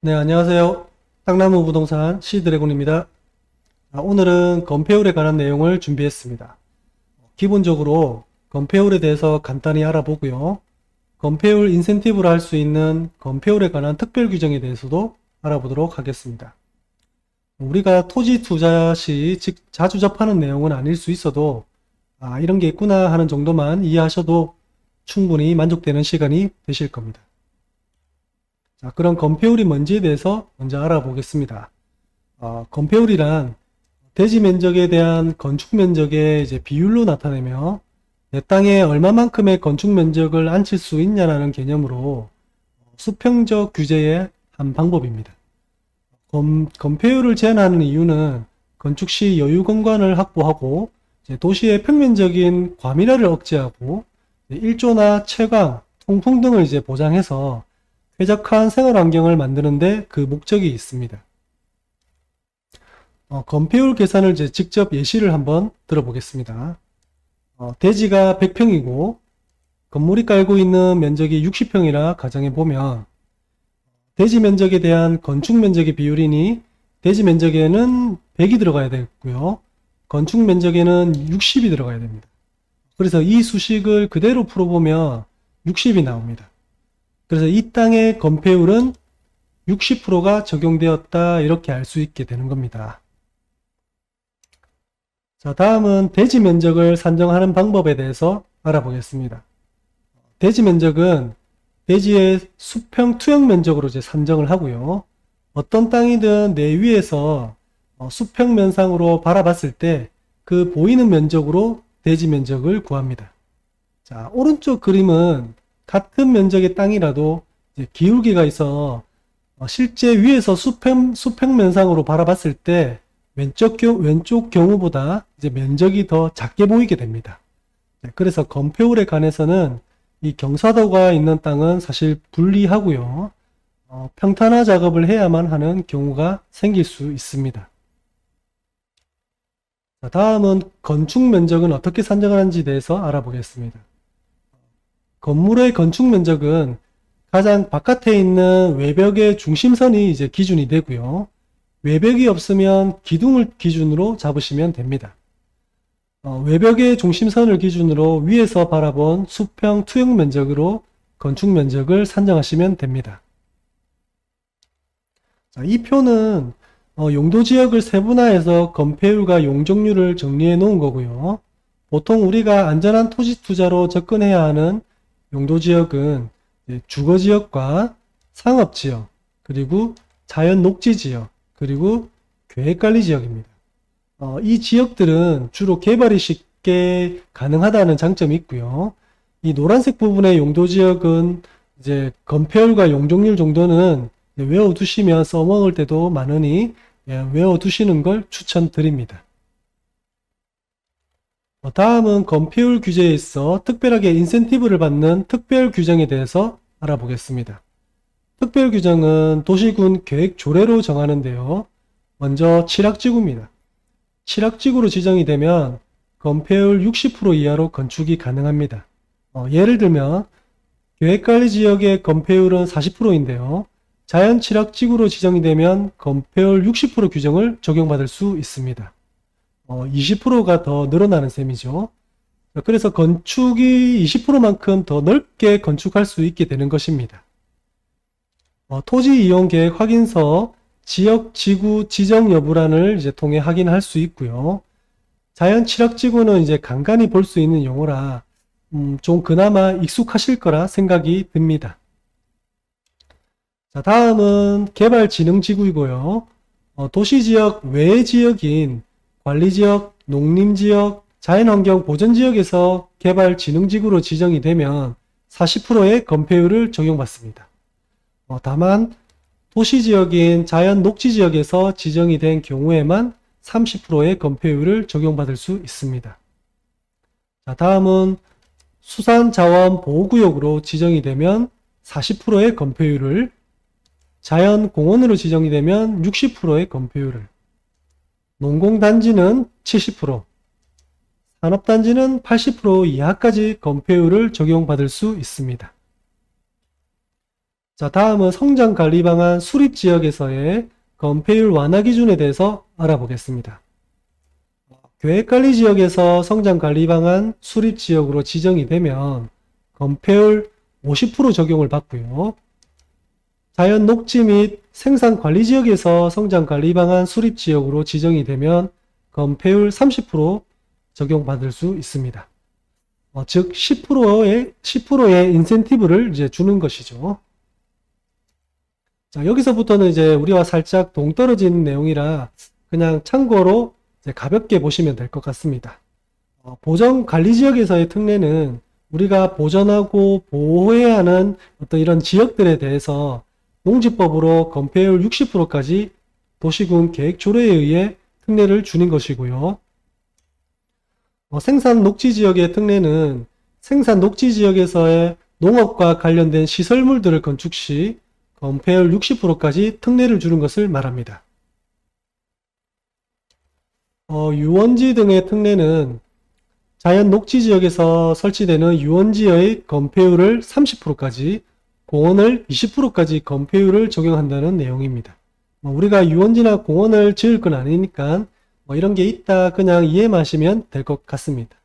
네, 안녕하세요. 땅나무 부동산 C드래곤입니다. 오늘은 건폐율에 관한 내용을 준비했습니다. 기본적으로 건폐율에 대해서 간단히 알아보고요. 건폐율 인센티브를 할 수 있는 건폐율에 관한 특별 규정에 대해서도 알아보도록 하겠습니다. 우리가 토지 투자 시 자주 접하는 내용은 아닐 수 있어도 이런 게 있구나 하는 정도만 이해하셔도 충분히 만족되는 시간이 되실 겁니다. 자, 그럼 건폐율이 뭔지에 대해서 먼저 알아보겠습니다. 건폐율이란 대지 면적에 대한 건축 면적의 이제 비율로 나타내며 내 땅에 얼마만큼의 건축 면적을 앉힐 수 있냐라는 개념으로 수평적 규제의 한 방법입니다. 건폐율을 제한하는 이유는 건축 시 여유 공간을 확보하고 도시의 평면적인 과밀화를 억제하고 일조나 채광, 통풍 등을 보장해서 쾌적한 생활 환경을 만드는데 그 목적이 있습니다. 건폐율 계산을 직접 예시를 한번 들어보겠습니다. 대지가 100평이고 건물이 깔고 있는 면적이 60평이라 가정해 보면 대지 면적에 대한 건축 면적의 비율이니 대지 면적에는 100이 들어가야 되고요. 건축 면적에는 60이 들어가야 됩니다. 그래서 이 수식을 그대로 풀어보면 60이 나옵니다. 그래서 이 땅의 건폐율은 60%가 적용되었다 이렇게 알 수 있게 되는 겁니다. 자, 다음은 대지 면적을 산정하는 방법에 대해서 알아보겠습니다. 대지 면적은 대지의 수평 투영 면적으로 산정을 하고요. 어떤 땅이든 내 위에서 수평 면상으로 바라봤을 때 그 보이는 면적으로 대지 면적을 구합니다. 자, 오른쪽 그림은 같은 면적의 땅이라도 기울기가 있어 실제 위에서 수평 면상으로 바라봤을 때 왼쪽 경우보다 면적이 더 작게 보이게 됩니다. 그래서 건폐율에 관해서는 이 경사도가 있는 땅은 사실 불리하고요. 평탄화 작업을 해야만 하는 경우가 생길 수 있습니다. 자, 다음은 건축 면적은 어떻게 산정하는지에 대해서 알아보겠습니다. 건물의 건축 면적은 가장 바깥에 있는 외벽의 중심선이 기준이 되고요. 외벽이 없으면 기둥을 기준으로 잡으시면 됩니다. 외벽의 중심선을 기준으로 위에서 바라본 수평 투영 면적으로 건축 면적을 산정하시면 됩니다. 자, 이 표는 용도 지역을 세분화해서 건폐율과 용적률을 정리해 놓은 거고요. 보통 우리가 안전한 토지 투자로 접근해야 하는 용도 지역은 주거 지역과 상업 지역, 그리고 자연 녹지 지역, 그리고 계획관리 지역입니다. 이 지역들은 주로 개발이 쉽게 가능하다는 장점이 있고요. 이 노란색 부분의 용도 지역은 건폐율과 용적률 정도는 외워두시면 써먹을 때도 많으니 외워두시는 걸 추천드립니다. 다음은 건폐율 규제에 있어 특별하게 인센티브를 받는 특별 규정에 대해서 알아보겠습니다. 특별 규정은 도시군 계획 조례로 정하는데요. 먼저 칠학지구입니다. 칠학지구로 지정이 되면 건폐율 60% 이하로 건축이 가능합니다. 예를 들면 계획관리지역의 건폐율은 40%인데요. 자연 칠학지구로 지정이 되면 건폐율 60% 규정을 적용받을 수 있습니다. 20%가 더 늘어나는 셈이죠. 그래서 건축이 20%만큼 더 넓게 건축할 수 있게 되는 것입니다. 토지 이용 계획 확인서 지역 지구 지정 여부란을 통해 확인할 수 있고요. 자연 칠학지구는 간간히 볼 수 있는 용어라 좀 그나마 익숙하실 거라 생각이 듭니다. 자, 다음은 개발진흥지구이고요. 도시지역 외 지역인 관리지역, 농림지역, 자연환경 보전지역에서 개발진흥지구로 지정이 되면 40%의 건폐율을 적용받습니다. 다만 도시지역인 자연녹지지역에서 지정이 된 경우에만 30%의 건폐율을 적용받을 수 있습니다. 자, 다음은 수산자원보호구역으로 지정이 되면 40%의 건폐율을, 자연공원으로 지정이 되면 60%의 건폐율을, 농공단지는 70%, 산업단지는 80% 이하까지 건폐율을 적용받을 수 있습니다. 자, 다음은 성장관리 방안 수립지역에서의 건폐율 완화 기준에 대해서 알아보겠습니다. 계획관리지역에서 성장관리 방안 수립지역으로 지정이 되면 건폐율 50% 적용을 받고요. 자연 녹지 및 생산관리지역에서 성장관리 방안 수립지역으로 지정이 되면 건폐율 30% 적용받을 수 있습니다. 즉 10%의 인센티브를 이제 주는 것이죠. 자, 여기서부터는 이제 우리와 살짝 동떨어진 내용이라 그냥 참고로 이제 가볍게 보시면 될 것 같습니다. 보전관리지역에서의 특례는 우리가 보전하고 보호해야 하는 어떤 이런 지역들에 대해서 농지법으로 건폐율 60%까지 도시군 계획조례에 의해 특례를 주는 것이고요. 생산 녹지지역의 특례는 생산 녹지지역에서의 농업과 관련된 시설물들을 건축 시 건폐율 60%까지 특례를 주는 것을 말합니다. 유원지 등의 특례는 자연 녹지지역에서 설치되는 유원지의 건폐율을 30%까지, 공원을 20%까지 건폐율을 적용한다는 내용입니다. 우리가 유원지나 공원을 지을 건 아니니까 이런 게 있다 그냥 이해만 하시면 될 것 같습니다.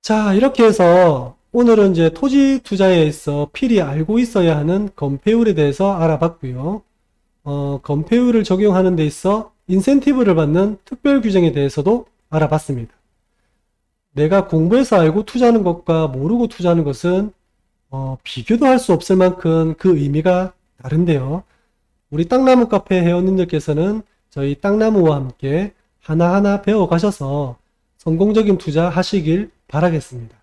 자, 이렇게 해서 오늘은 이제 토지 투자에 있어 필히 알고 있어야 하는 건폐율에 대해서 알아봤고요. 건폐율을 적용하는 데 있어 인센티브를 받는 특별 규정에 대해서도 알아봤습니다. 내가 공부해서 알고 투자하는 것과 모르고 투자하는 것은 비교도 할 수 없을 만큼 그 의미가 다른데요. 우리 땅나무 카페 회원님들께서는 저희 땅나무와 함께 하나하나 배워가셔서 성공적인 투자 하시길 바라겠습니다.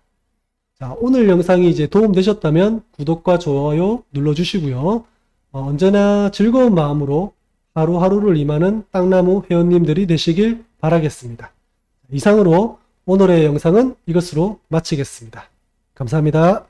자, 오늘 영상이 이제 도움되셨다면 구독과 좋아요 눌러주시고요. 언제나 즐거운 마음으로 하루하루를 임하는 땅나무 회원님들이 되시길 바라겠습니다. 이상으로 오늘의 영상은 이것으로 마치겠습니다. 감사합니다.